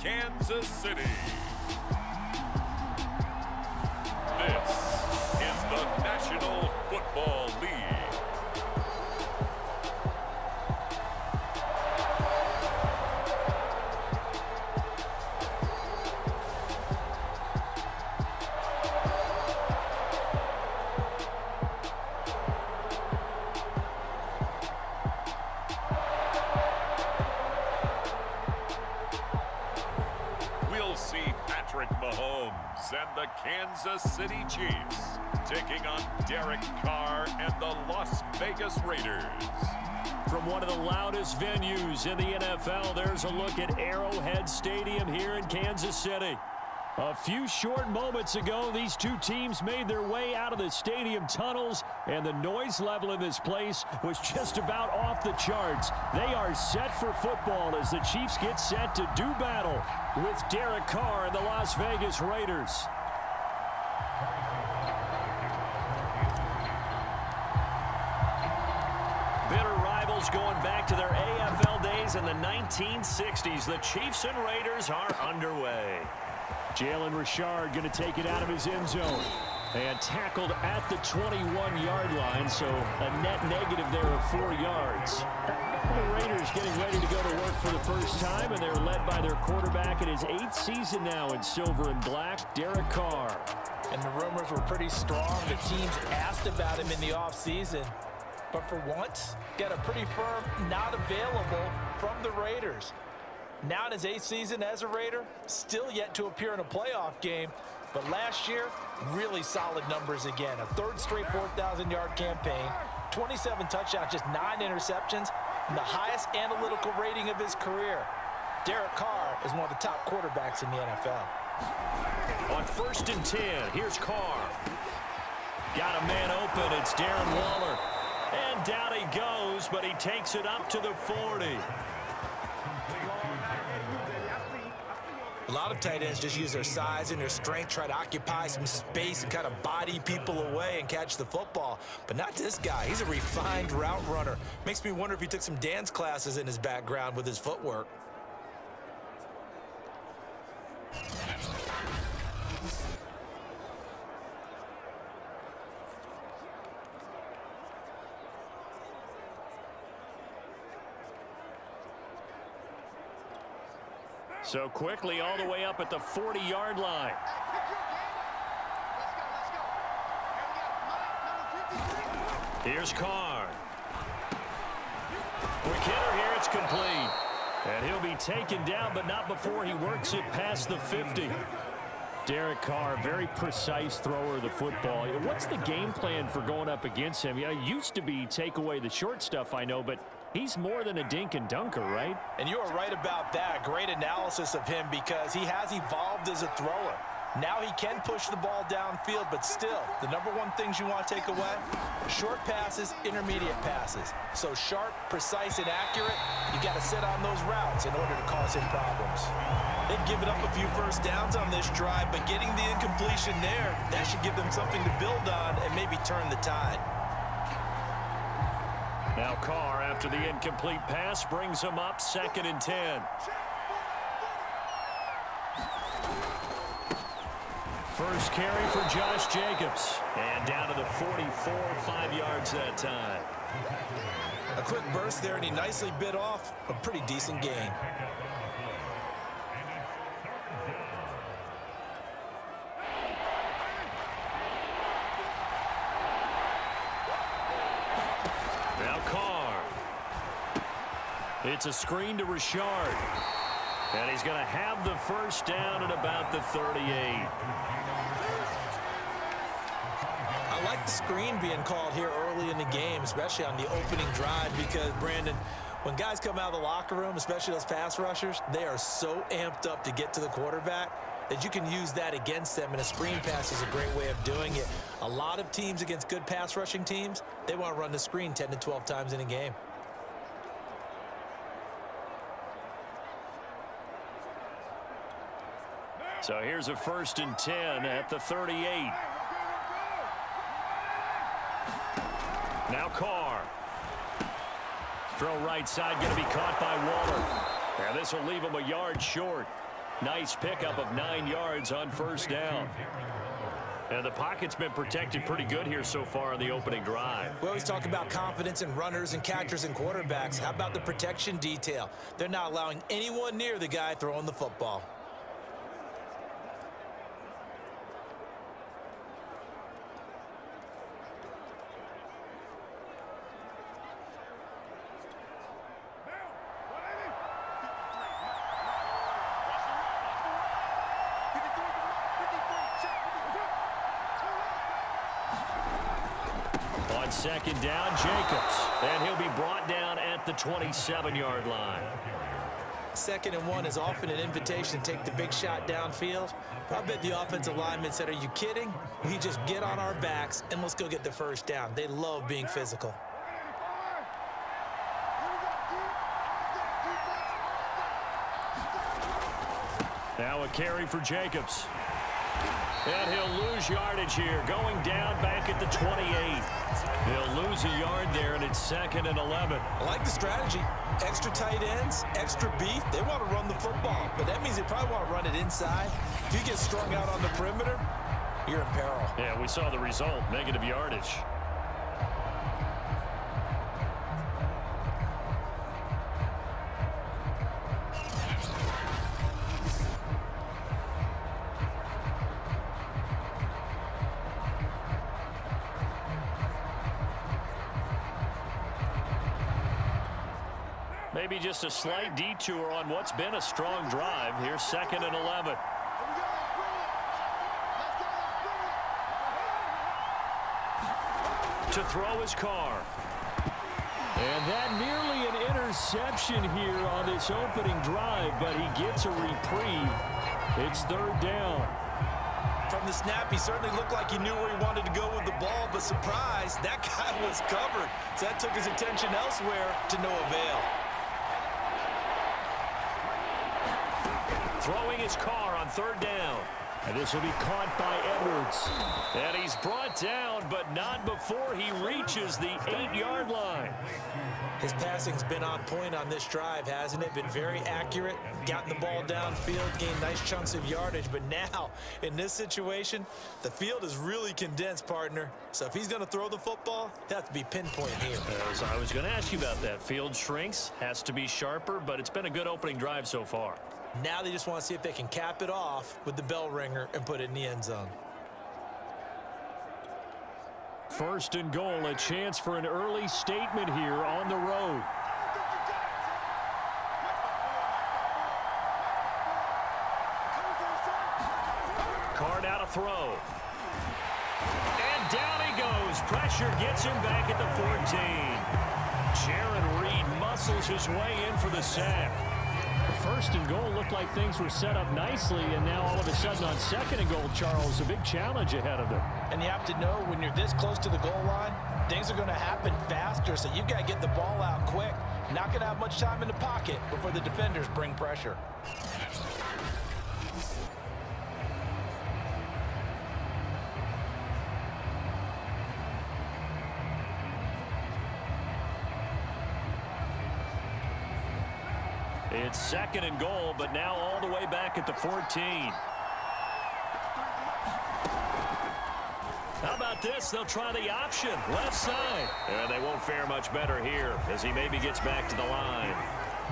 Kansas City. This is the National Football League. And the Kansas City Chiefs taking on Derek Carr and the Las Vegas Raiders. From one of the loudest venues in the NFL, there's a look at Arrowhead Stadium here in Kansas City. A few short moments ago, these two teams made their way out of the stadium tunnels, and the noise level in this place was just about off the charts. They are set for football as the Chiefs get set to do battle with Derek Carr and the Las Vegas Raiders. Bitter rivals going back to their AFL days in the 1960s. The Chiefs and Raiders are underway. Jalen Richard going to take it out of his end zone. And tackled at the 21-yard line, so a net negative there of 4 yards. The Raiders getting ready to go to work for the first time, and they're led by their quarterback in his 8th season now in silver and black, Derek Carr. And the rumors were pretty strong. The teams asked about him in the offseason. But for once, got a pretty firm not available from the Raiders. Now in his 8th season as a Raider, still yet to appear in a playoff game. But last year, really solid numbers again. A 3rd straight 4,000-yard campaign, 27 touchdowns, just 9 interceptions, and the highest analytical rating of his career. Derek Carr is one of the top quarterbacks in the NFL. On 1st and 10, here's Carr. Got a man open. It's Darren Waller. And down he goes, but he takes it up to the 40. A lot of tight ends just use their size and their strength, try to occupy some space and kind of body people away and catch the football. But not this guy. He's a refined route runner. Makes me wonder if he took some dance classes in his background with his footwork. So quickly all the way up at the 40-yard line. Here's Carr. Quick hitter here, it's complete. And he'll be taken down, but not before he works it past the 50. Derek Carr, very precise thrower of the football. What's the game plan for going up against him? It used to be take away the short stuff, I know, but he's more than a dink and dunker, right? And you are right about that. Great analysis of him because he has evolved as a thrower. Now he can push the ball downfield, but still, the #1 things you want to take away, short passes, intermediate passes. So sharp, precise, and accurate, you got to sit on those routes in order to cause him problems. They've given up a few first downs on this drive, but getting the incompletion there, that should give them something to build on and maybe turn the tide. Now Carr, after the incomplete pass, brings him up 2nd and 10. First carry for Josh Jacobs. And down to the 44, 5 yards that time. A quick burst there, and he nicely bit off a pretty decent gain. Now Carr. It's a screen to Richard. And he's going to have the first down at about the 38. I like the screen being called here early in the game, especially on the opening drive, because, Brandon, when guys come out of the locker room, especially those pass rushers, they are so amped up to get to the quarterback that you can use that against them, and a screen pass is a great way of doing it. A lot of teams against good pass rushing teams, they want to run the screen 10 to 12 times in a game. So here's a 1st and 10 at the 38. Now Carr. Throw right side, going to be caught by Waller. And this will leave him a yard short. Nice pickup of 9 yards on first down. And the pocket's been protected pretty good here so far on the opening drive. We always talk about confidence in runners and catchers and quarterbacks. How about the protection detail? They're not allowing anyone near the guy throwing the football. Second down, Jacobs. And he'll be brought down at the 27-yard line. 2nd and 1 is often an invitation to take the big shot downfield. I bet the offensive lineman said, are you kidding? We just get on our backs and let's go get the first down. They love being physical. Now a carry for Jacobs. And he'll lose yardage here, going down back at the 28. He'll lose a yard there, and it's 2nd and 11. I like the strategy. Extra tight ends, extra beef. They want to run the football, but that means they probably want to run it inside. If you get strung out on the perimeter, you're in peril. Yeah, we saw the result, negative yardage. Maybe just a slight detour on what's been a strong drive. Here's 2nd and 11. To throw his car. And that nearly an interception here on this opening drive, but he gets a reprieve. It's 3rd down. From the snap, he certainly looked like he knew where he wanted to go with the ball, but surprise, that guy was covered. So that took his attention elsewhere to no avail. Throwing his car on 3rd down. And this will be caught by Edwards. And he's brought down, but not before he reaches the 8-yard line. His passing's been on point on this drive, hasn't it? Been very accurate, gotten the ball downfield, gained nice chunks of yardage. But now, in this situation, the field is really condensed, partner. So if he's going to throw the football, it has to be pinpoint here. As I was going to ask you about that. Field shrinks, has to be sharper, but it's been a good opening drive so far. Now they just want to see if they can cap it off with the bell ringer and put it in the end zone. 1st and goal, a chance for an early statement here on the road. Carr out of throw. And down he goes. Pressure gets him back at the 14. Jaron Reed muscles his way in for the sack. 1st and goal looked like things were set up nicely, and now all of a sudden on 2nd and goal, Charles, a big challenge ahead of them. And you have to know when you're this close to the goal line, things are going to happen faster, so you've got to get the ball out quick. Not going to have much time in the pocket before the defenders bring pressure. It's 2nd and goal, but now all the way back at the 14. How about this? They'll try the option. Left side. And they won't fare much better here as he maybe gets back to the line.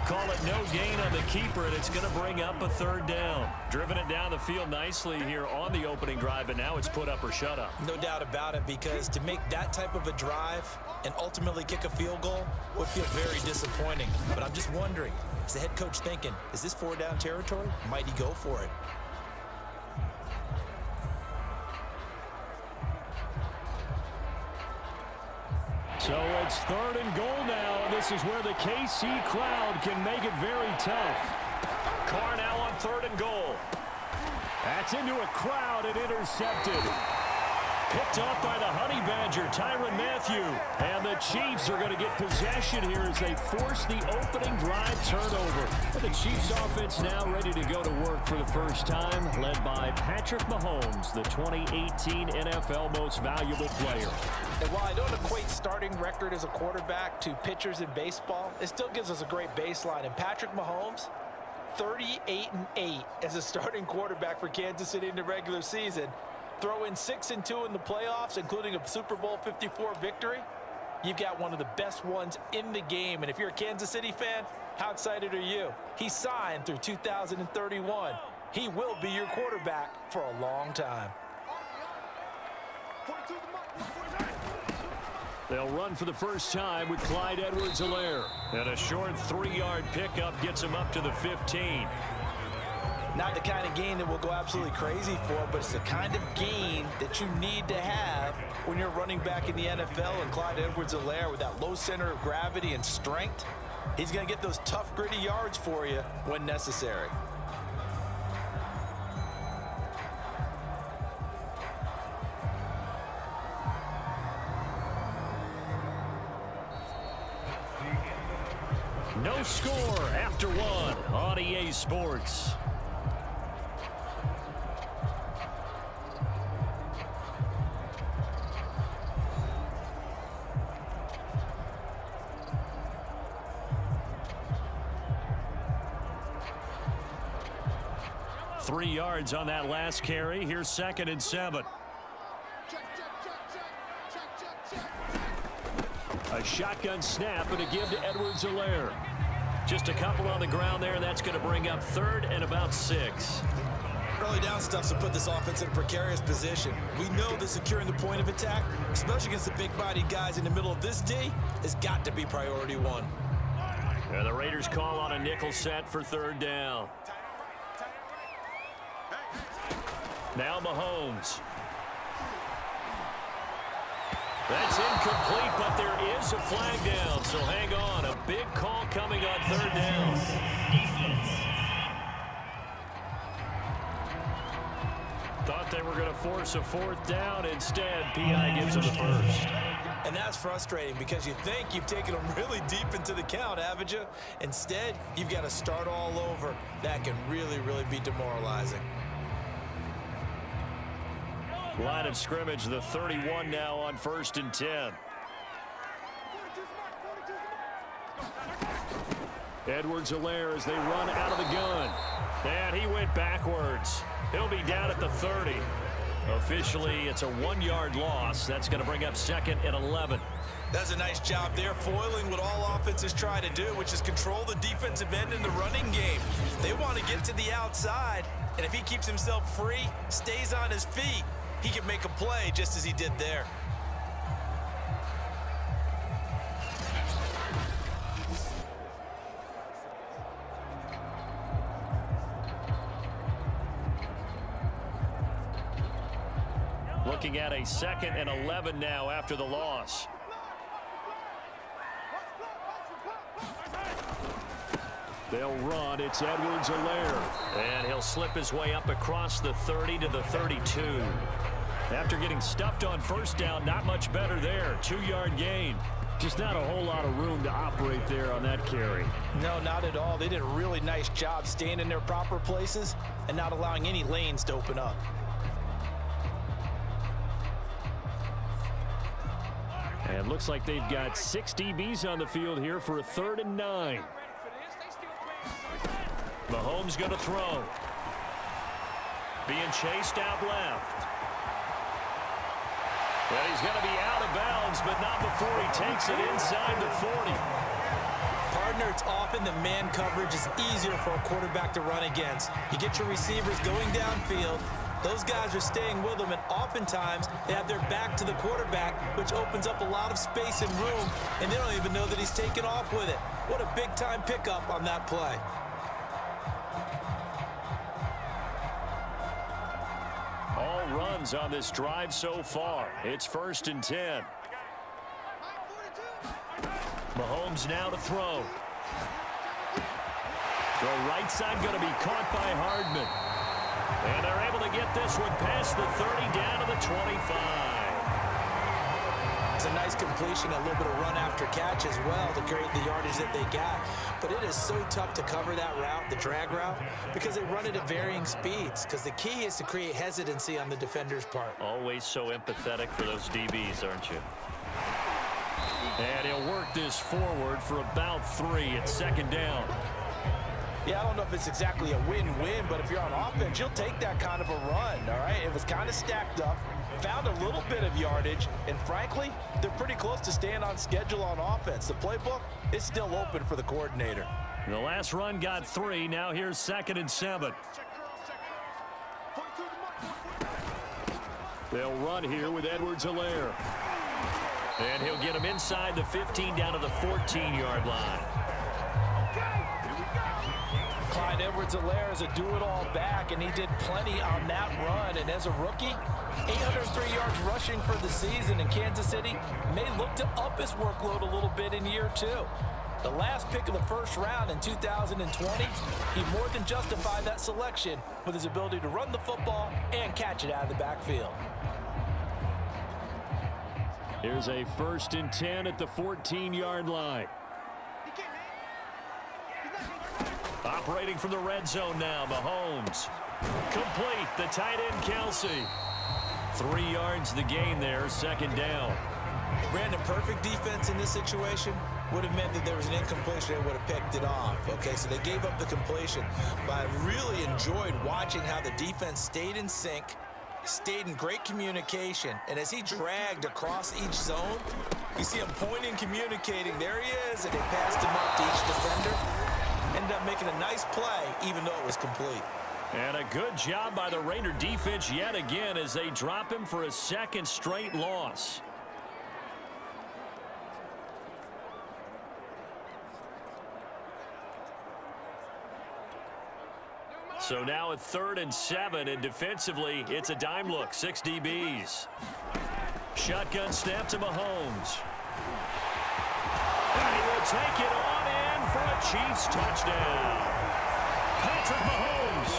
Call it no gain on the keeper, and it's going to bring up a 3rd down. Driven it down the field nicely here on the opening drive, but now it's put up or shut up. No doubt about it, because to make that type of a drive and ultimately kick a field goal would feel very disappointing. But I'm just wondering, is the head coach thinking, is this 4-down territory? Might he go for it? So it's 3rd and goal now, and this is where the KC crowd can make it very tough. Carr now on 3rd and goal. That's into a crowd and intercepted. Picked off by the Honey Badger, Tyrann Mathieu. And the Chiefs are going to get possession here as they force the opening drive turnover. And the Chiefs offense now ready to go to work for the first time, led by Patrick Mahomes, the 2018 NFL Most Valuable Player. And while I don't equate starting record as a quarterback to pitchers in baseball, it still gives us a great baseline. And Patrick Mahomes, 38-8 as a starting quarterback for Kansas City in the regular season. Throw in 6-2 in the playoffs, including a Super Bowl 54 victory. You've got one of the best ones in the game. And if you're a Kansas City fan, how excited are you? He signed through 2031. He will be your quarterback for a long time. They'll run for the first time with Clyde Edwards-Helaire. And a short 3-yard pickup gets him up to the 15. Not the kind of gain that we'll go absolutely crazy for, but it's the kind of gain that you need to have when you're running back in the NFL. And Clyde Edwards-Helaire, with that low center of gravity and strength, he's going to get those tough, gritty yards for you when necessary. No score after one on EA Sports. Three yards on that last carry. Here's 2nd and 7. A shotgun snap and a give to Edwards-Helaire. Just a couple on the ground there, and that's going to bring up 3rd and about 6. Early down stuff to put this offense in a precarious position. We know that securing the point of attack, especially against the big-bodied guys in the middle of this D, has got to be priority one. And the Raiders call on a nickel set for 3rd down. Now Mahomes. That's incomplete, but there is a flag down, so hang on. A big call coming on 3rd down. Thought they were going to force a 4th down. Instead, P.I. gives them the 1st. And that's frustrating because you think you've taken them really deep into the count, haven't you? Instead, you've got to start all over. That can really, really be demoralizing. Line of scrimmage, the 31 now on 1st and 10. Edwards-Helaire as they run out of the gun. And he went backwards. He'll be down at the 30. Officially, it's a 1-yard loss. That's going to bring up 2nd and 11. That's a nice job there, foiling what all offenses try to do, which is control the defensive end in the running game. They want to get to the outside, and if he keeps himself free, stays on his feet, he can make a play just as he did there. Looking at a 2nd and 11 now after the loss. They'll run. It's Edwards-Helaire. And he'll slip his way up across the 30 to the 32. After getting stuffed on 1st down, not much better there. 2-yard gain. Just not a whole lot of room to operate there on that carry. No, not at all. They did a really nice job staying in their proper places and not allowing any lanes to open up. And looks like they've got 6 DBs on the field here for a 3rd and 9. Mahomes going to throw. Being chased out left. Well, he's going to be out of bounds, but not before he takes it inside the 40. Partner, it's often the man coverage is easier for a quarterback to run against. You get your receivers going downfield. Those guys are staying with them, and oftentimes they have their back to the quarterback, which opens up a lot of space and room, and they don't even know that he's taken off with it. What a big-time pickup on that play. All runs on this drive so far. It's 1st and 10. Mahomes now to throw. Throw right side going to be caught by Hardman. And they're able to get this one past the 30 down to the 25. It's a nice completion, a little bit of run after catch as well to create the yardage that they got. But it is so tough to cover that route, the drag route, because they run it at varying speeds. Because the key is to create hesitancy on the defender's part. Always so empathetic for those DBs, aren't you? And he'll work this forward for about 3 at 2nd down. Yeah, I don't know if it's exactly a win-win, but if you're on offense, you'll take that kind of a run, all right? It was kind of stacked up, found a little bit of yardage, and frankly, they're pretty close to staying on schedule on offense. The playbook is still open for the coordinator. The last run got 3. Now here's 2nd and 7. They'll run here with Edwards-Helaire. And he'll get him inside the 15 down to the 14-yard line. Clyde Edwards-Helaire is a do-it-all back, and he did plenty on that run. And as a rookie, 803 yards rushing for the season, in Kansas City may look to up his workload a little bit in year 2. The last pick of the first round in 2020, he more than justified that selection with his ability to run the football and catch it out of the backfield. Here's a 1st and 10 at the 14-yard line. Operating from the red zone now, Mahomes. Complete, the tight end, Kelsey. 3 yards the gain there, 2nd down. Brandon, perfect defense in this situation would have meant that there was an incompletion. They would have picked it off. Okay, so they gave up the completion. But I really enjoyed watching how the defense stayed in sync, stayed in great communication. And as he dragged across each zone, you see him pointing, communicating. There he is, and they passed him up to each defender. Ended up making a nice play, even though it was complete. And a good job by the Raider defense yet again as they drop him for a 2nd straight loss. So now at 3rd and 7, and defensively, it's a dime look, 6 DBs. Shotgun snap to Mahomes. And he will take it on in for a Chiefs touchdown. Patrick Mahomes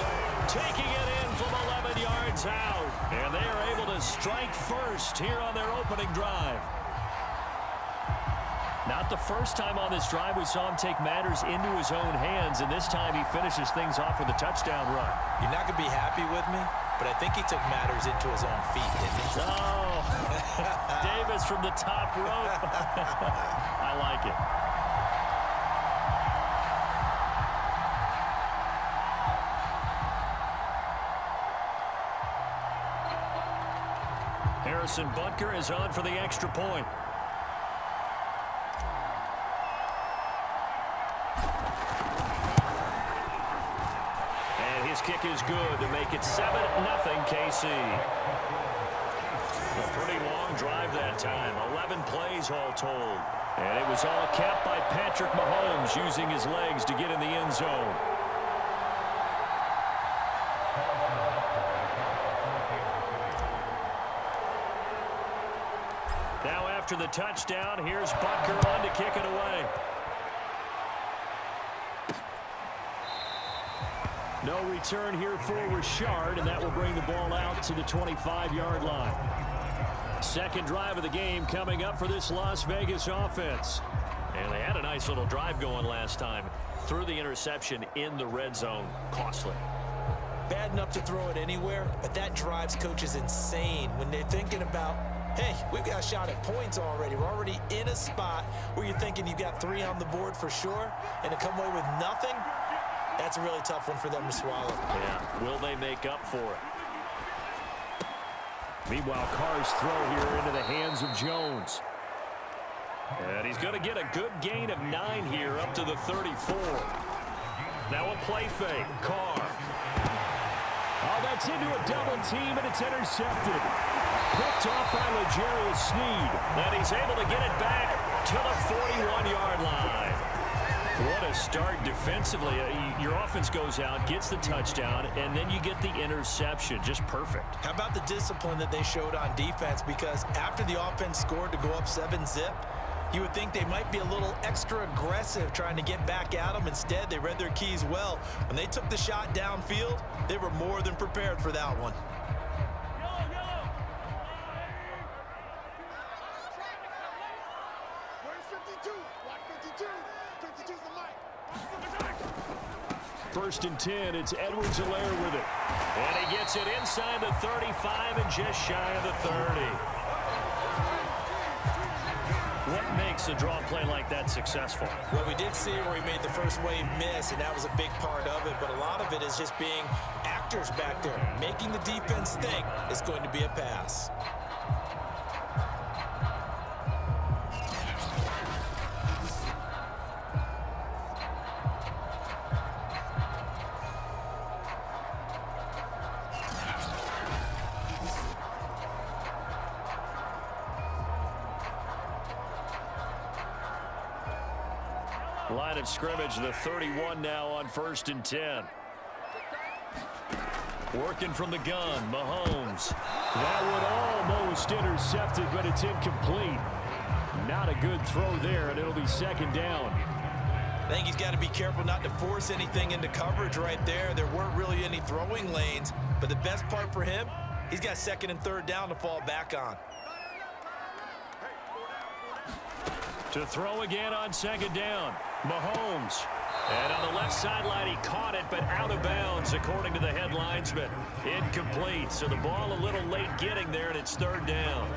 taking it in from 11 yards out. And they are able to strike first here on their opening drive. Not the first time on this drive we saw him take matters into his own hands, and this time he finishes things off with a touchdown run. You're not going to be happy with me, but I think he took matters into his own feet, didn't he? Oh, Davis from the top rope. I like it. Harrison Butker is on for the extra point. And his kick is good to make it 7-0 KC. A pretty long drive that time, 11 plays all told. And it was all capped by Patrick Mahomes using his legs to get in the end zone. Now after the touchdown, here's Butker on to kick it away. No return here for Richard, and that will bring the ball out to the 25-yard line. 2nd drive of the game coming up for this Las Vegas offense. And they had a nice little drive going last time. Threw the interception in the red zone. Costly. Bad enough to throw it anywhere, but that drives coaches insane when they're thinking about, hey, we've got a shot at points already. We're already in a spot where you're thinking you've got 3 on the board for sure, and to come away with nothing, that's a really tough one for them to swallow. Yeah, will they make up for it? Meanwhile, Carr's throw here into the hands of Jones. And he's going to get a good gain of 9 here up to the 34. Now a play fake. Carr. Oh, that's into a double team, and it's intercepted. Picked off by L'Jarius Sneed. And he's able to get it back to the 41-yard line. What a start defensively. Your offense goes out, gets the touchdown, and then you get the interception. Just perfect. How about the discipline that they showed on defense? Because after the offense scored to go up 7-zip, you would think they might be a little extra aggressive trying to get back at them. Instead, they read their keys well. When they took the shot downfield, they were more than prepared for that one. First and 10, it's Edwards-Helaire with it. And he gets it inside the 35 and just shy of the 30. What makes a draw play like that successful? Well, we did see where he made the first wave miss, and that was a big part of it. But a lot of it is just being actors back there, making the defense think it's going to be a pass. Line of scrimmage, the 31 now on 1st and 10. Working from the gun, Mahomes. That would almost intercepted, but it's incomplete. Not a good throw there, and it'll be 2nd down. I think he's got to be careful not to force anything into coverage right there. There weren't really any throwing lanes, but the best part for him, he's got 2nd and 3rd down to fall back on. To throw again on 2nd down, Mahomes. And on the left sideline, he caught it, but out of bounds, according to the head linesman. Incomplete, so the ball a little late getting there, and it's 3rd down.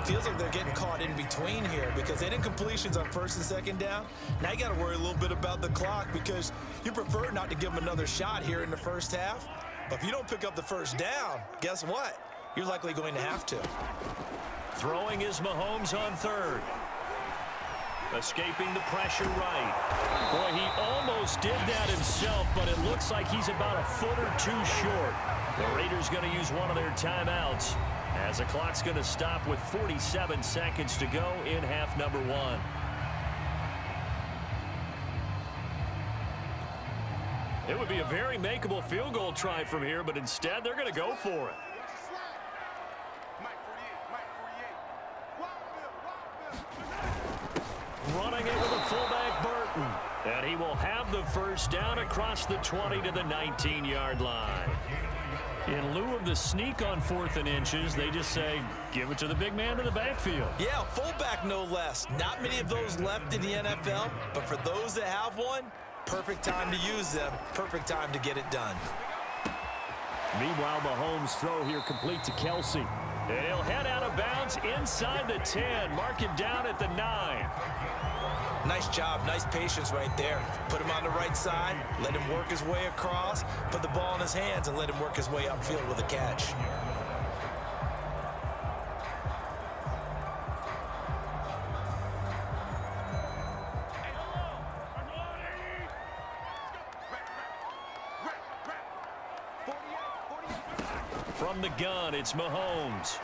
Feels like they're getting caught in between here because they did incompletions on 1st and 2nd down. Now you got to worry a little bit about the clock because you prefer not to give them another shot here in the first half. But if you don't pick up the 1st down, guess what? You're likely going to have to. Throwing is Mahomes on 3rd. Escaping the pressure right. Boy, he almost did that himself, but it looks like he's about a foot or two short. The Raiders going to use one of their timeouts as the clock's going to stop with 47 seconds to go in half number 1. It would be a very makeable field goal try from here, but instead they're going to go for it. Running it with a fullback, Burton. And he will have the 1st down across the 20 to the 19-yard line. In lieu of the sneak on 4th and inches, they just say, give it to the big man in the backfield. Yeah, fullback no less. Not many of those left in the NFL, but for those that have one, perfect time to use them, perfect time to get it done. Meanwhile, Mahomes' throw here complete to Kelsey. And he'll head out of bounds inside the 10. Mark him down at the 9. Nice job, nice patience right there. Put him on the right side, let him work his way across, put the ball in his hands, and let him work his way upfield with a catch. From the gun, it's Mahomes.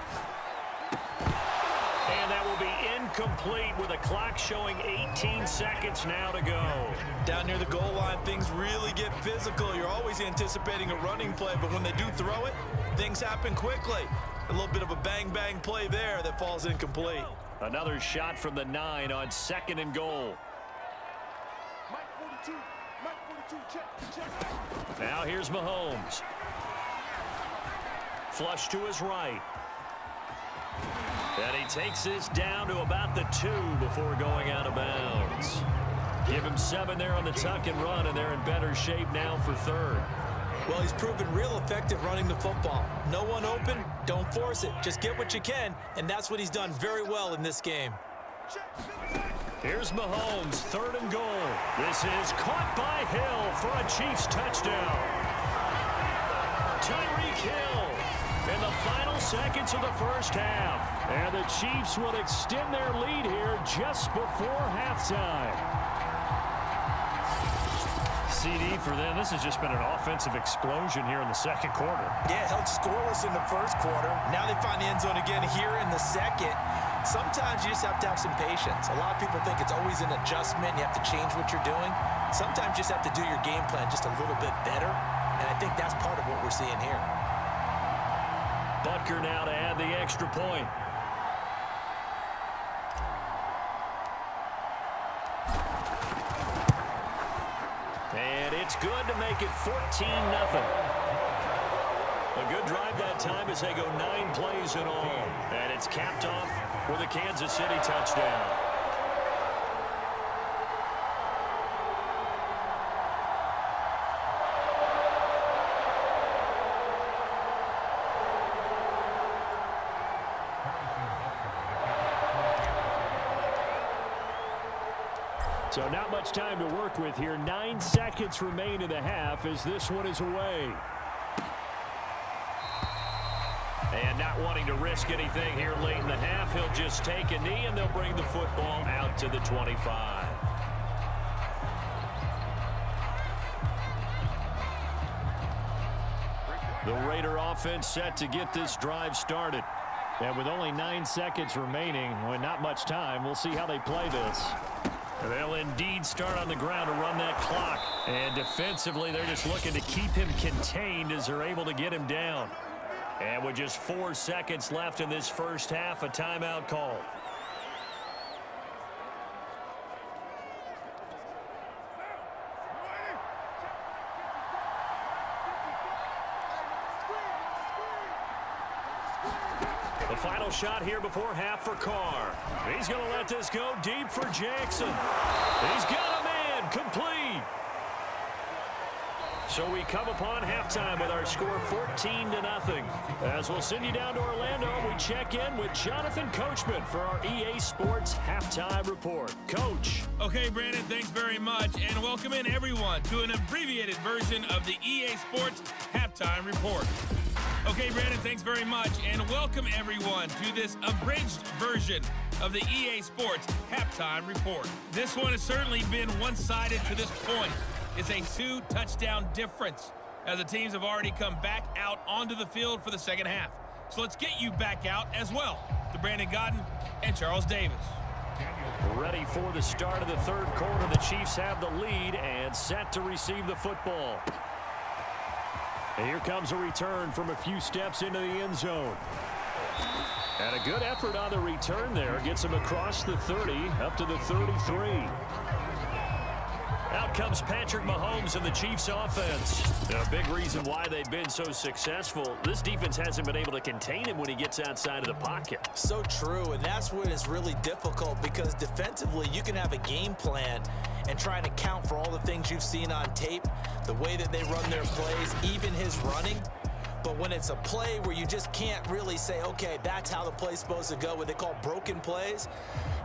And that will be incomplete with a clock showing 18 seconds now to go. Down near the goal line, things really get physical. You're always anticipating a running play, but when they do throw it, things happen quickly. A little bit of a bang-bang play there that falls incomplete. Another shot from the 9 on 2nd and goal. Now here's Mahomes. Flush to his right. And he takes this down to about the 2 before going out of bounds. Give him 7 there on the tuck and run, and they're in better shape now for 3rd. Well, he's proven real effective running the football. No one open, don't force it. Just get what you can, and that's what he's done very well in this game. Here's Mahomes, 3rd and goal. This is caught by Hill for a Chiefs touchdown. Tyreek Hill in the final seconds of the first half. And the Chiefs will extend their lead here just before halftime. CD for them. This has just been an offensive explosion here in the 2nd quarter. Yeah, held scoreless in the 1st quarter. Now they find the end zone again here in the 2nd. Sometimes you just have to have some patience. A lot of people think it's always an adjustment. You have to change what you're doing. Sometimes you just have to do your game plan just a little bit better. And I think that's part of what we're seeing here. Butker now to add the extra point. And it's good to make it 14-0. A good drive that time as they go 9 plays in all. And it's capped off with a Kansas City touchdown. So not much time to work with here. 9 seconds remain in the half as this one is away. And not wanting to risk anything here late in the half, he'll just take a knee and they'll bring the football out to the 25. The Raider offense set to get this drive started. And with only 9 seconds remaining, with not much time, we'll see how they play this. They'll indeed start on the ground to run that clock. And defensively, they're just looking to keep him contained as they're able to get him down. And with just 4 seconds left in this first half, a timeout call. The final shot here before half for Carr. He's going to let this go deep for Jackson. He's got a man, complete. So we come upon halftime with our score 14-0. As we'll send you down to Orlando, we check in with Jonathan Coachman for our EA Sports Halftime Report. Coach. Okay, Brandon, thanks very much. And welcome in, everyone, to an abbreviated version of the EA Sports Halftime Report. Okay, Brandon, thanks very much. And welcome, everyone, to this abridged version of the EA Sports Halftime Report. This one has certainly been one-sided to this point. It's a 2-touchdown difference as the teams have already come back out onto the field for the second half. So let's get you back out as well to Brandon Godden and Charles Davis. Ready for the start of the third quarter. The Chiefs have the lead and set to receive the football. And here comes a return from a few steps into the end zone. And a good effort on the return there. Gets him across the 30 up to the 33. Out comes Patrick Mahomes and the Chiefs offense. A big reason why they've been so successful, this defense hasn't been able to contain him when he gets outside of the pocket. So true, and that's when it's really difficult because defensively you can have a game plan and try to account for all the things you've seen on tape, the way that they run their plays, even his running. But when it's a play where you just can't really say, okay, that's how the play's supposed to go, what they call broken plays,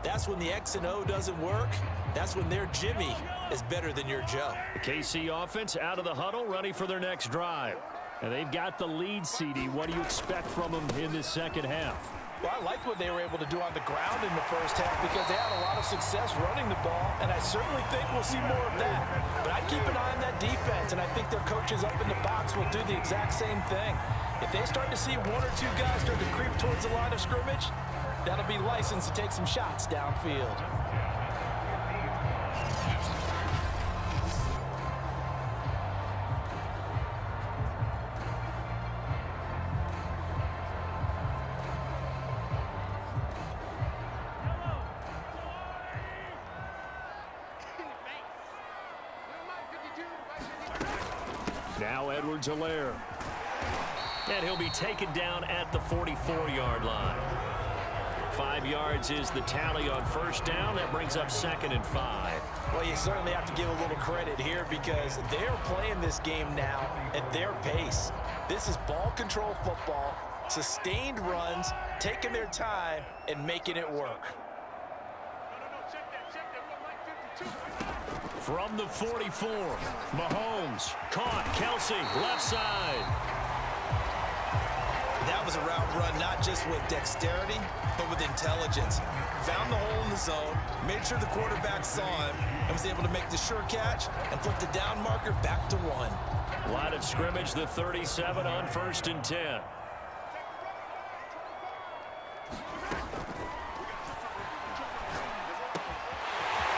that's when the X and O doesn't work. That's when their Jimmy is better than your Joe. The KC offense out of the huddle, ready for their next drive. And they've got the lead, CD. What do you expect from them in this second half? Well, I liked what they were able to do on the ground in the first half because they had a lot of success running the ball, and I certainly think we'll see more of that. But I'd keep an eye on that defense, and I think their coaches up in the box will do the exact same thing. If they start to see 1 or 2 guys start to creep towards the line of scrimmage, that'll be licensed to take some shots downfield. Now Edwards-Helaire. And he'll be taken down at the 44-yard line. 5 yards is the tally on first down. That brings up 2nd and 5. Well, you certainly have to give a little credit here because they're playing this game now at their pace. This is ball control football, sustained runs, taking their time, and making it work. From the 44, Mahomes caught. Kelsey, left side. That was a route run not just with dexterity, but with intelligence. Found the hole in the zone, made sure the quarterback saw him, and was able to make the sure catch and flip the down marker back to 1. Line of scrimmage, the 37 on 1st and 10.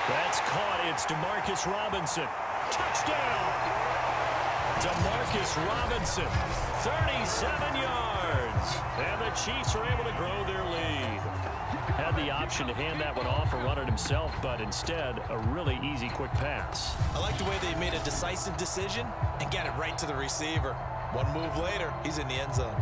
That's caught. It's Demarcus Robinson. Touchdown! Demarcus Robinson, 37 yards. And the Chiefs are able to grow their lead. Had the option to hand that one off or run it himself, but instead, a really easy, quick pass. I like the way they made a decisive decision and got it right to the receiver. One move later, he's in the end zone.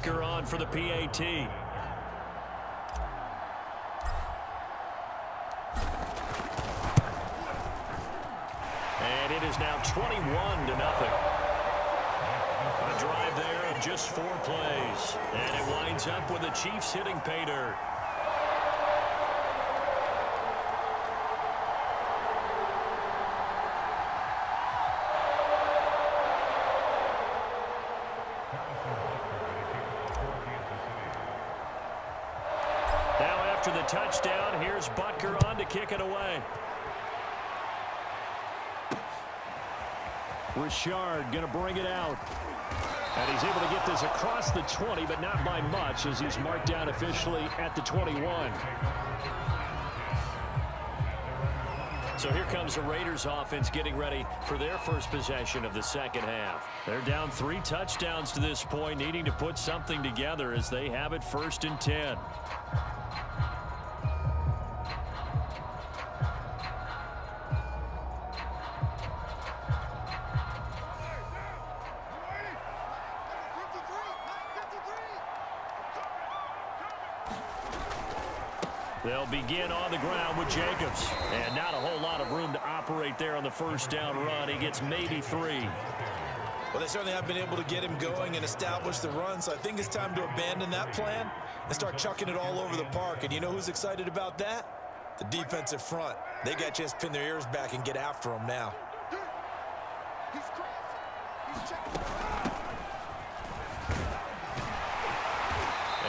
Butker on for the PAT. And it is now 21-0. A drive there of just 4 plays. And it winds up with the Chiefs hitting pay dirt. Now after the touchdown, here's Butker on to kick it away. Richard going to bring it out. And he's able to get this across the 20, but not by much as he's marked down officially at the 21. So here comes the Raiders offense getting ready for their first possession of the second half. They're down 3 touchdowns to this point, needing to put something together as they have it 1st and 10. They'll begin on the ground with Jacobs. And not a whole lot of room to operate there on the first down run. He gets maybe 3. Well, they certainly have been able to get him going and establish the run, so I think it's time to abandon that plan and start chucking it all over the park. And you know who's excited about that? The defensive front. They got a chance to pin their ears back and get after him now.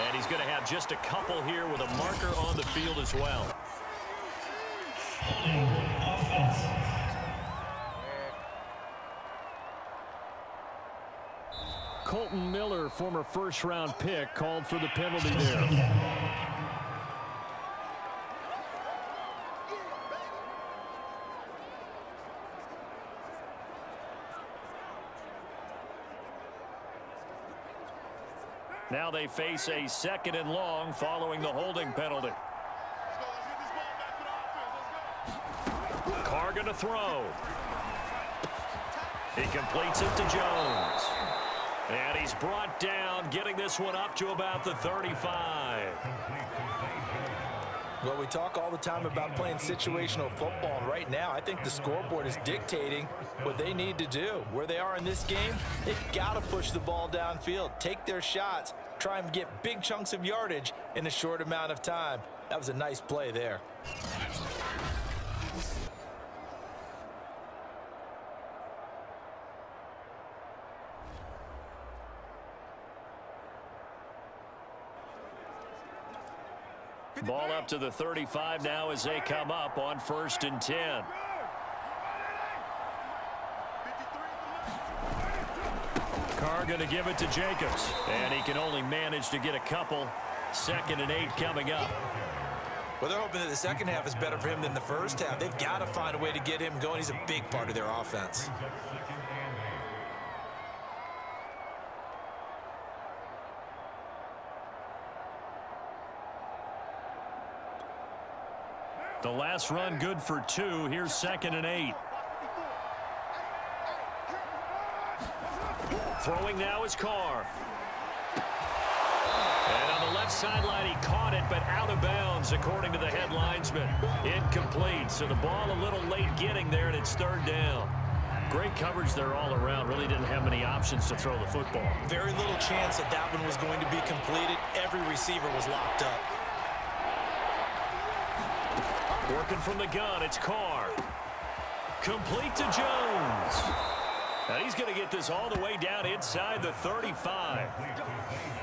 And he's going to have just a couple here with a marker on the field as well. Colton Miller, former first-round pick, called for the penalty there. Now they face a 2nd and long following the holding penalty. Carr going to throw. He completes it to Jones. And he's brought down, getting this one up to about the 35. Well, we talk all the time about playing situational football. And right now, I think the scoreboard is dictating what they need to do. Where they are in this game, they've got to push the ball downfield, take their shots, try and get big chunks of yardage in a short amount of time. That was a nice play there. Ball up to the 35 now as they come up on 1st and 10. Carr going to give it to Jacobs. And he can only manage to get a couple. 2nd and 8 coming up. Well, they're hoping that the second half is better for him than the first half. They've got to find a way to get him going. He's a big part of their offense. The last run good for 2. Here's 2nd and 8. Throwing now is Carr. And on the left sideline, he caught it, but out of bounds, according to the head linesman. Incomplete, so the ball a little late getting there, and it's 3rd down. Great coverage there all around. Really didn't have many options to throw the football. Very little chance that that one was going to be completed. Every receiver was locked up. Working from the gun, it's Carr. Complete to Jones. And he's going to get this all the way down inside the 35.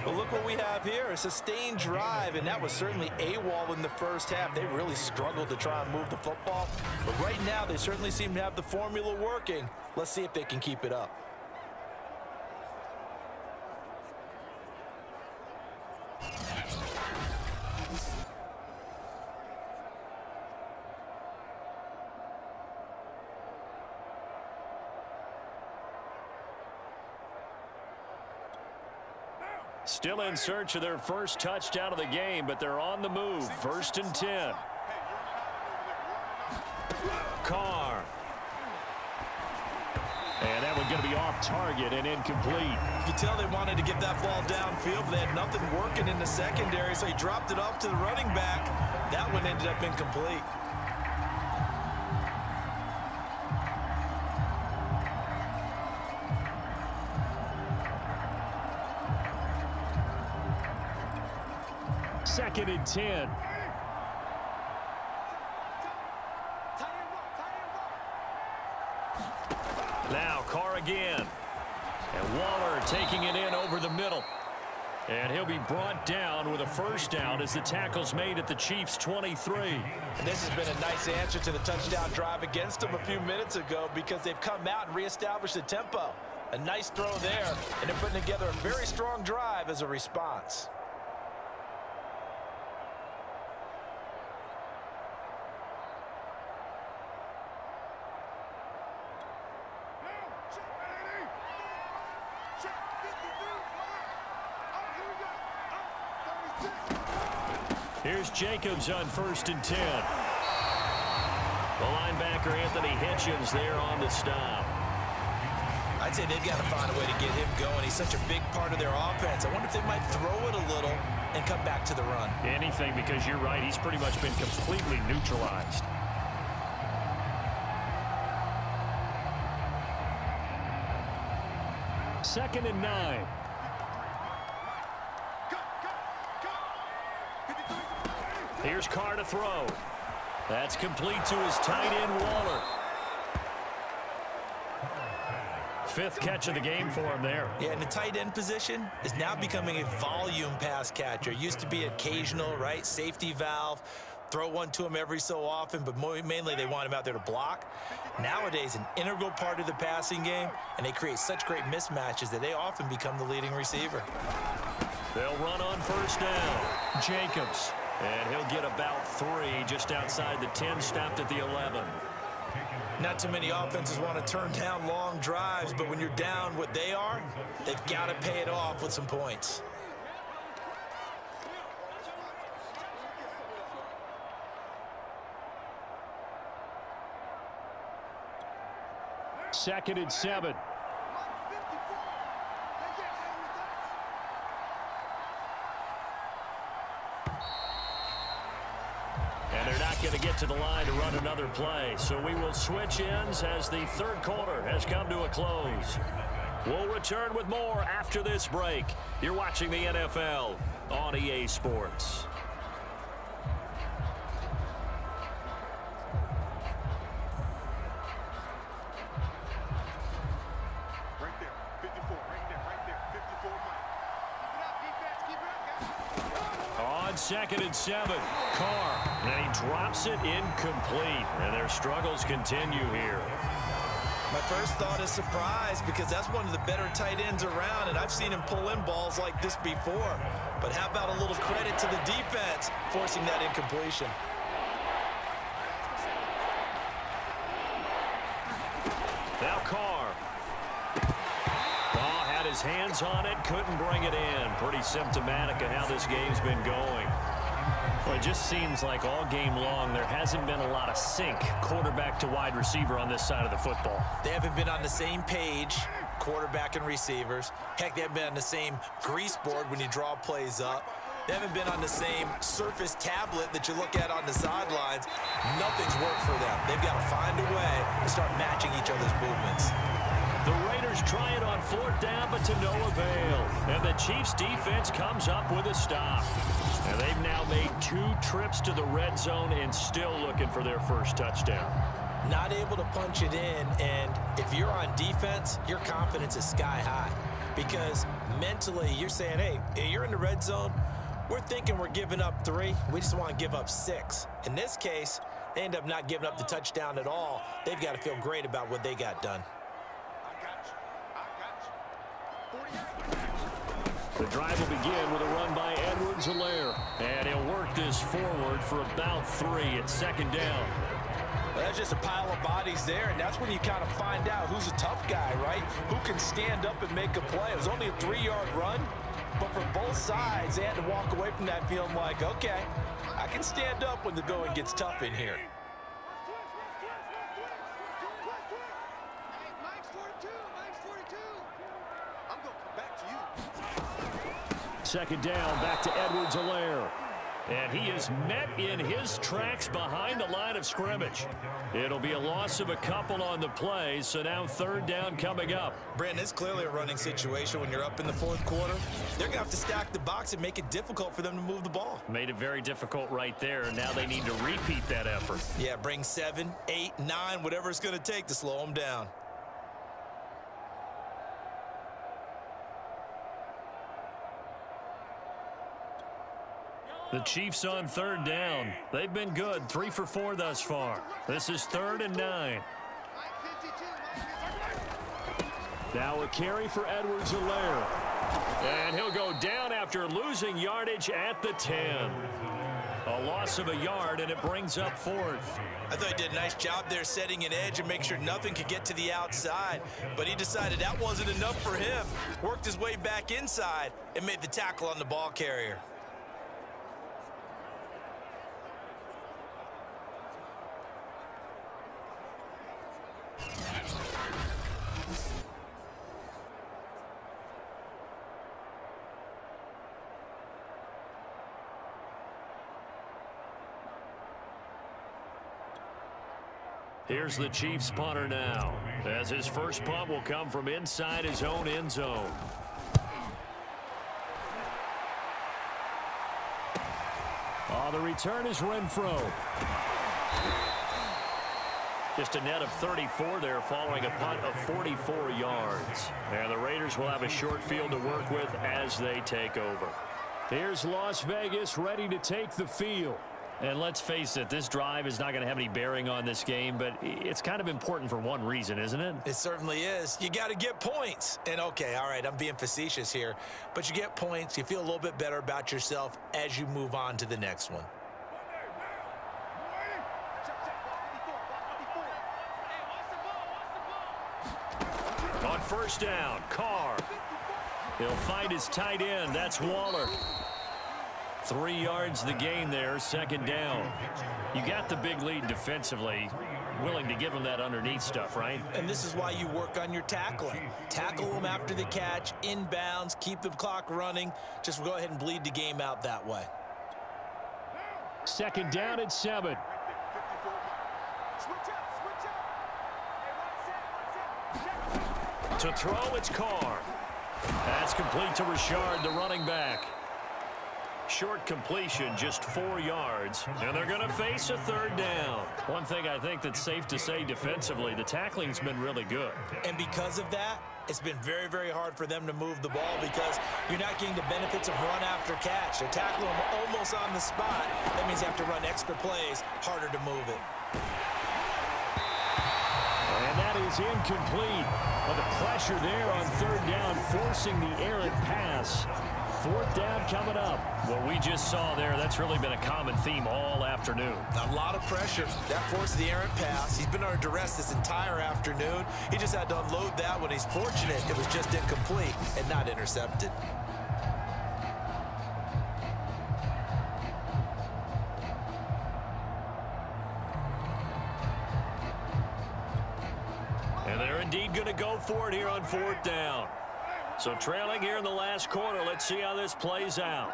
Well, look what we have here, a sustained drive, and that was certainly AWOL in the first half. They really struggled to try and move the football. But right now, they certainly seem to have the formula working. Let's see if they can keep it up. Still in search of their first touchdown of the game, but they're on the move. 1st and 10. Carr. And that one going going to be off target and incomplete. You can tell they wanted to get that ball downfield, but they had nothing working in the secondary, so he dropped it off to the running back. That one ended up incomplete. Second and 10. Now Carr again. And Waller taking it in over the middle. And he'll be brought down with a first down as the tackle's made at the Chiefs' 23. And this has been a nice answer to the touchdown drive against them a few minutes ago because they've come out and reestablished the tempo. A nice throw there, and they're putting together a very strong drive as a response. Here's Jacobs on 1st and 10. The linebacker, Anthony Hitchens, there on the stop. I'd say they've got to find a way to get him going. He's such a big part of their offense. I wonder if they might throw it a little and come back to the run. Anything, because you're right. He's pretty much been completely neutralized. Second and 9. Here's Carr to throw. That's complete to his tight end, Waller. 5th catch of the game for him there. Yeah, and the tight end position is now becoming a volume pass catcher. Used to be occasional, right? Safety valve. Throw one to him every so often, but mainly they want him out there to block. Nowadays, an integral part of the passing game, and they create such great mismatches that they often become the leading receiver. They'll run on first down. Jacobs. And he'll get about 3 just outside the 10, stopped at the 11. Not too many offenses want to turn down long drives, but when you're down what they are, they've got to pay it off with some points. Second and 7. And they're not going to get to the line to run another play. So we will switch ends as the third quarter has come to a close. We'll return with more after this break. You're watching the NFL on EA Sports. Second and 7. Carr. And he drops it incomplete. And their struggles continue here. My first thought is surprise because that's one of the better tight ends around, and I've seen him pull in balls like this before. But how about a little credit to the defense forcing that incompletion? Now Carr. Had his hands on it, couldn't bring it in. Pretty symptomatic of how this game's been going. Well, it just seems like all game long there hasn't been a lot of sync quarterback to wide receiver on this side of the football. They haven't been on the same page, quarterback and receivers. Heck, they haven't been on the same grease board when you draw plays up. They haven't been on the same surface tablet that you look at on the sidelines. Nothing's worked for them. They've got to find a way to start matching each other's movements. The Raiders try it on 4th down, but to no avail. And the Chiefs' defense comes up with a stop. And they've now made 2 trips to the red zone and still looking for their first touchdown. Not able to punch it in, and if you're on defense, your confidence is sky high. Because mentally, you're saying, hey, you're in the red zone. We're thinking we're giving up 3. We just want to give up 6. In this case, they end up not giving up the touchdown at all. They've got to feel great about what they got done. The drive will begin with a run by Edwards-Helaire. And he'll work this forward for about 3 at 2nd down. Well, that's just a pile of bodies there, and that's when you kind of find out who's a tough guy, right? Who can stand up and make a play. It was only a 3-yard run, but for both sides, they had to walk away from that feeling like, okay, I can stand up when the going gets tough in here. second down, back to Edwards-Helaire. And he is met in his tracks behind the line of scrimmage. It'll be a loss of a couple on the play, so now third down coming up. Brandon, it's clearly a running situation when you're up in the fourth quarter. They're going to have to stack the box and make it difficult for them to move the ball. Made it very difficult right there, and now they need to repeat that effort. Yeah, bring 7, 8, 9, whatever it's going to take to slow them down. The Chiefs on third down. They've been good, 3 for 4 thus far. This is 3rd and 9. Now a carry for Edwards-Helaire. And he'll go down after losing yardage at the 10. A loss of a yard, and it brings up 4th. I thought he did a nice job there setting an edge and make sure nothing could get to the outside. But he decided that wasn't enough for him. Worked his way back inside and made the tackle on the ball carrier. Here's the Chiefs punter now, as his first punt will come from inside his own end zone. The return is Renfro. Just a net of 34 there following a punt of 44 yards. And the Raiders will have a short field to work with as they take over. Here's Las Vegas ready to take the field. And let's face it, this drive is not going to have any bearing on this game, but it's kind of important for one reason, isn't it? It certainly is. You got to get points. And, okay, all right, I'm being facetious here, but you get points, you feel a little bit better about yourself as you move on to the next one. On first down, Carr. He'll find his tight end. That's Waller. 3 yards the gain there, second down. You got the big lead defensively. Willing to give them that underneath stuff, right? And this is why you work on your tackling. Tackle them after the catch, inbounds, keep the clock running. Just go ahead and bleed the game out that way. Second down and 7. To throw, it's Carr. That's complete to Richard, the running back. Short completion, just 4 yards, and they're going to face a third down. One thing I think that's safe to say defensively, the tackling's been really good. And because of that, it's been very, very hard for them to move the ball because you're not getting the benefits of run after catch. They're tackling them almost on the spot. That means you have to run extra plays, harder to move it. And that is incomplete. But the pressure there on third down, forcing the errant pass. Fourth down coming up. What we just saw there, that's really been a common theme all afternoon. A lot of pressure. That forced the errant pass. He's been under duress this entire afternoon. He just had to unload that one. He's fortunate it was just incomplete and not intercepted. And they're indeed going to go for it here on fourth down. So trailing here in the last quarter, let's see how this plays out.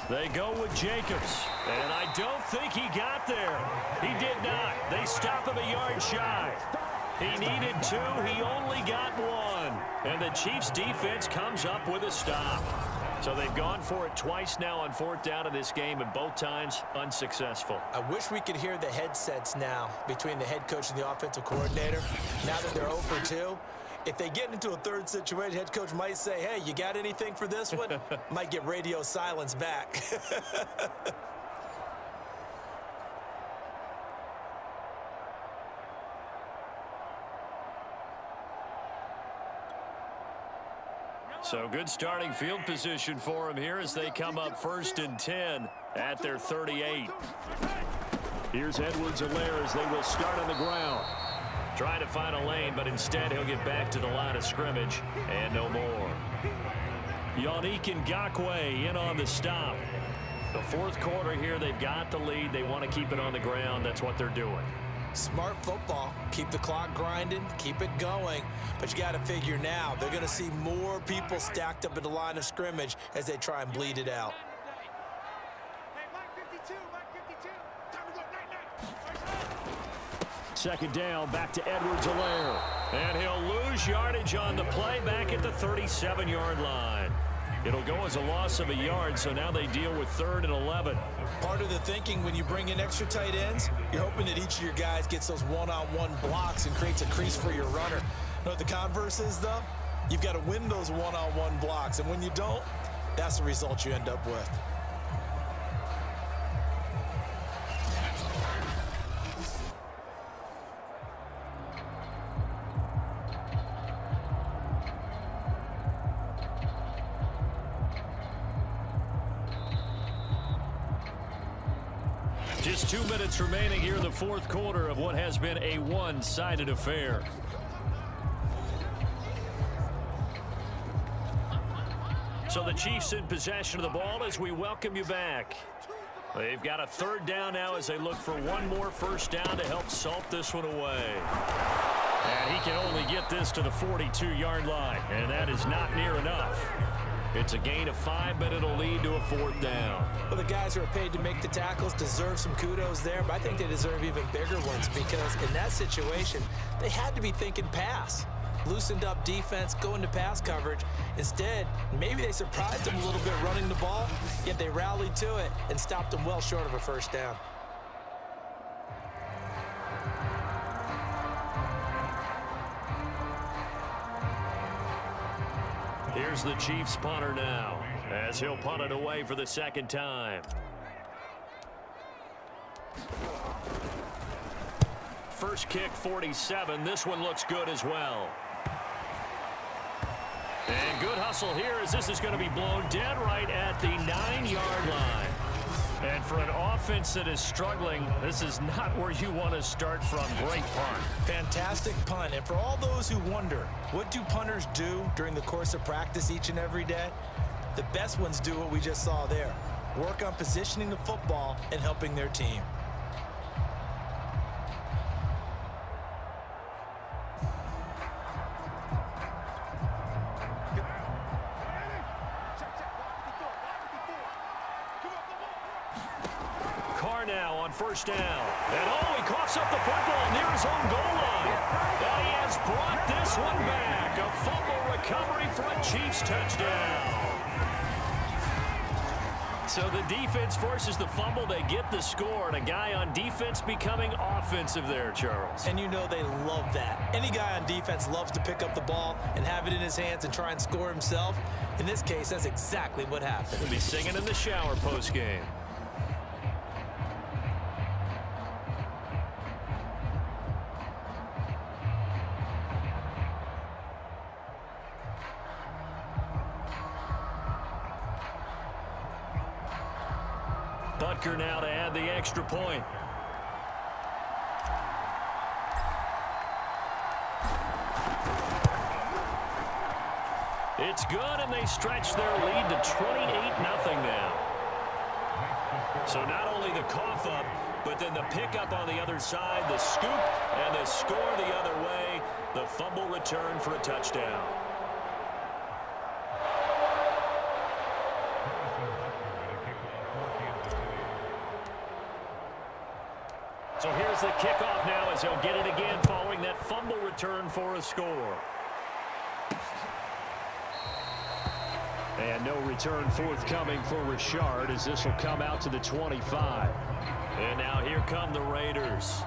They go with Jacobs, and I don't think he got there. He did not. They stop him a yard shy. He needed 2. He only got 1. And the Chiefs' defense comes up with a stop. So they've gone for it twice now on fourth down in this game, and both times unsuccessful. I wish we could hear the headsets now between the head coach and the offensive coordinator. Now that they're 0 for 2. If they get into a third situation, head coach might say, hey, you got anything for this one? Might get radio silence back. So good starting field position for them here as they come up 1st and 10 at their 38. Here's Edwards-Helaire as they will start on the ground. Trying to find a lane, but instead he'll get back to the line of scrimmage and no more. Yannick Ngakoue in on the stop. The fourth quarter here, they've got the lead. They want to keep it on the ground. That's what they're doing. Smart football. Keep the clock grinding, keep it going. But you got to figure now, they're going to see more people stacked up at the line of scrimmage as they try and bleed it out. Second down, back to Edwards-Helaire. And he'll lose yardage on the play back at the 37-yard line. It'll go as a loss of a yard, so now they deal with 3rd and 11. Part of the thinking when you bring in extra tight ends, you're hoping that each of your guys gets those one-on-one blocks and creates a crease for your runner. You know what the converse is, though? You've got to win those one-on-one blocks, and when you don't, that's the result you end up with. Just 2 minutes remaining here in the 4th quarter of what has been a one-sided affair. So the Chiefs in possession of the ball as we welcome you back. They've got a 3rd down now as they look for one more first down to help salt this one away. And he can only get this to the 42-yard line, and that is not near enough. It's a gain of 5, but it'll lead to a 4th down. Well, the guys who are paid to make the tackles deserve some kudos there, but I think they deserve even bigger ones because in that situation, they had to be thinking pass. Loosened up defense, going to pass coverage. Instead, maybe they surprised them a little bit running the ball, yet they rallied to it and stopped them well short of a first down. Here's the Chiefs punter now as he'll punt it away for the 2nd time. First kick 47. This one looks good as well. And good hustle here as this is going to be blown dead right at the 9-yard line. And for an offense that is struggling, this is not where you want to start from. Great punt. Fantastic punt. And for all those who wonder, what do punters do during the course of practice each and every day? The best ones do what we just saw there. Work on positioning the football and helping their team. Now on first down. And oh, he coughs up the football near his own goal line. And he has brought this one back. A fumble recovery for a Chiefs touchdown. So the defense forces the fumble. They get the score. And a guy on defense becoming offensive there, Charles. And you know they love that. Any guy on defense loves to pick up the ball and have it in his hands and try and score himself. In this case, that's exactly what happened. He'll be singing in the shower post-game. Butker now to add the extra point. It's good, and they stretch their lead to 28-0 now. So not only the cough up, but then the pickup on the other side, the scoop, and the score the other way. The fumble return for a touchdown. So here's the kickoff now as he'll get it again following that fumble return for a score. And no return forthcoming for Richard as this will come out to the 25. And now here come the Raiders.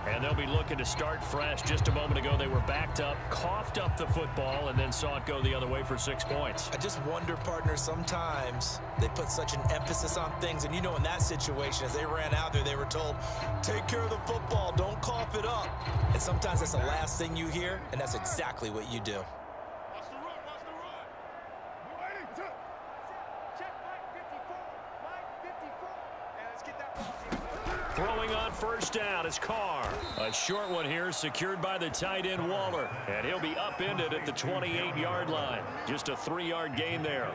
And they'll be looking to start fresh. Just a moment ago, they were backed up, coughed up the football, and then saw it go the other way for 6 points. I just wonder, partner, sometimes they put such an emphasis on things. And you know, in that situation, as they ran out there, they were told, take care of the football, don't cough it up. And sometimes that's the last thing you hear, and that's exactly what you do. Throwing on first down is Carr. A short one here secured by the tight end Waller. And he'll be upended at the 28-yard line. Just a 3-yard gain there.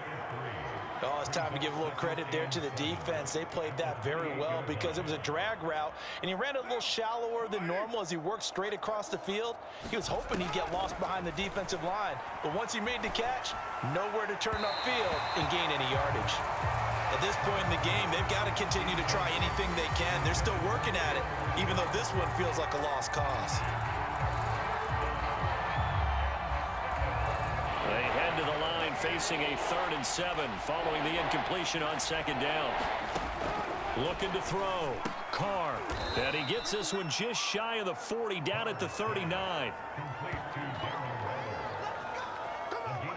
Oh, it's time to give a little credit there to the defense. They played that very well because it was a drag route, and he ran a little shallower than normal as he worked straight across the field. He was hoping he'd get lost behind the defensive line, but once he made the catch, nowhere to turn upfield and gain any yardage. At this point in the game, they've got to continue to try anything they can. They're still working at it, even though this one feels like a lost cause. They head to the line facing a 3rd and 7 following the incompletion on 2nd down. Looking to throw. Carr. And he gets this one just shy of the 40 down at the 39.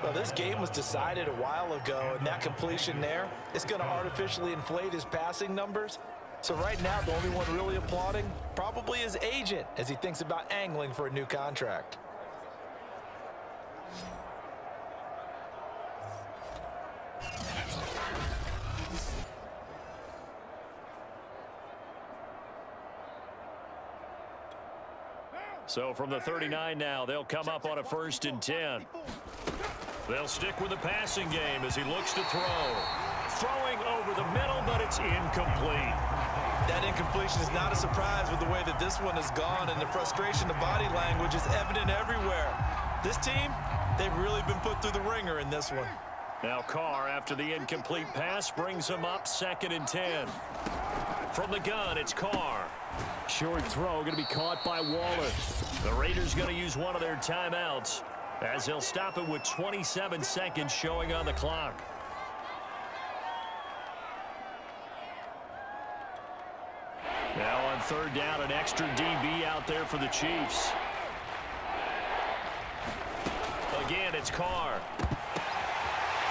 Well, this game was decided a while ago, and that completion there, it's going to artificially inflate his passing numbers. So right now, the only one really applauding probably his agent as he thinks about angling for a new contract. So from the 39 now, they'll come up on a 1st and 10. They'll stick with the passing game as he looks to throw. Throwing over the middle, but it's incomplete. That incompletion is not a surprise with the way that this one has gone, and the frustration, the body language is evident everywhere. This team, they've really been put through the ringer in this one. Now Carr, after the incomplete pass, brings him up 2nd and 10. From the gun, it's Carr. Short throw going to be caught by Waller. The Raiders going to use one of their timeouts as they'll stop it with 27 seconds showing on the clock. Now on 3rd down, an extra DB out there for the Chiefs. Again, it's Carr.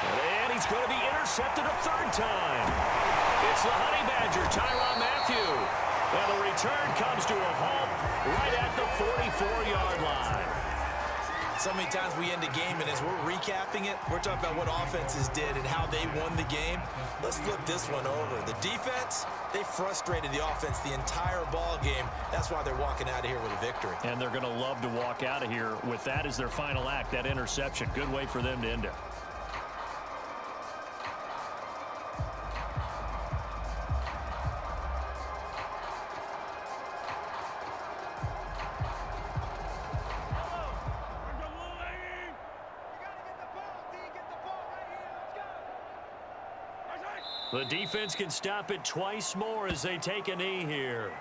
And he's going to be intercepted a 3rd time. It's the Honey Badger, Tyrann Mathieu. And the return comes to a halt right at the 44-yard line. So many times we end a game, and as we're recapping it, we're talking about what offenses did and how they won the game. Let's flip this one over. The defense, they frustrated the offense the entire ball game. That's why they're walking out of here with a victory. And they're going to love to walk out of here with that as their final act, that interception. Good way for them to end it. The defense can stop it twice more as they take a knee here.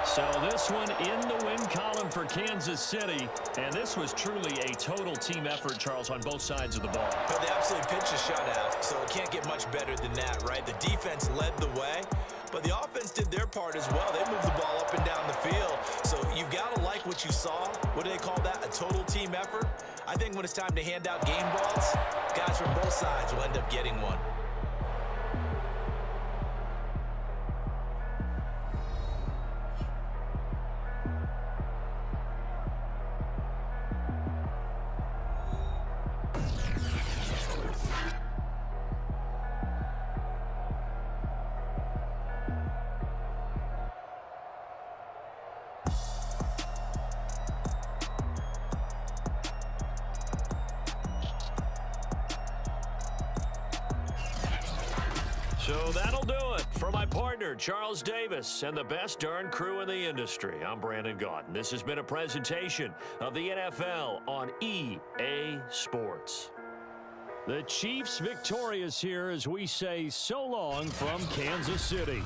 So this one in the win column for Kansas City. And this was truly a total team effort, Charles, on both sides of the ball. But they absolutely pitched a shutout, so it can't get much better than that, right? The defense led the way, but the offense did their part as well. They moved the ball up and down the field. So you've got to like what you saw. What do they call that? A total team effort? I think when it's time to hand out game balls, guys from both sides will end up getting one. So that'll do it for my partner, Charles Davis, and the best darn crew in the industry. I'm Brandon Gaudin. This has been a presentation of the NFL on EA Sports. The Chiefs victorious here as we say so long from Kansas City.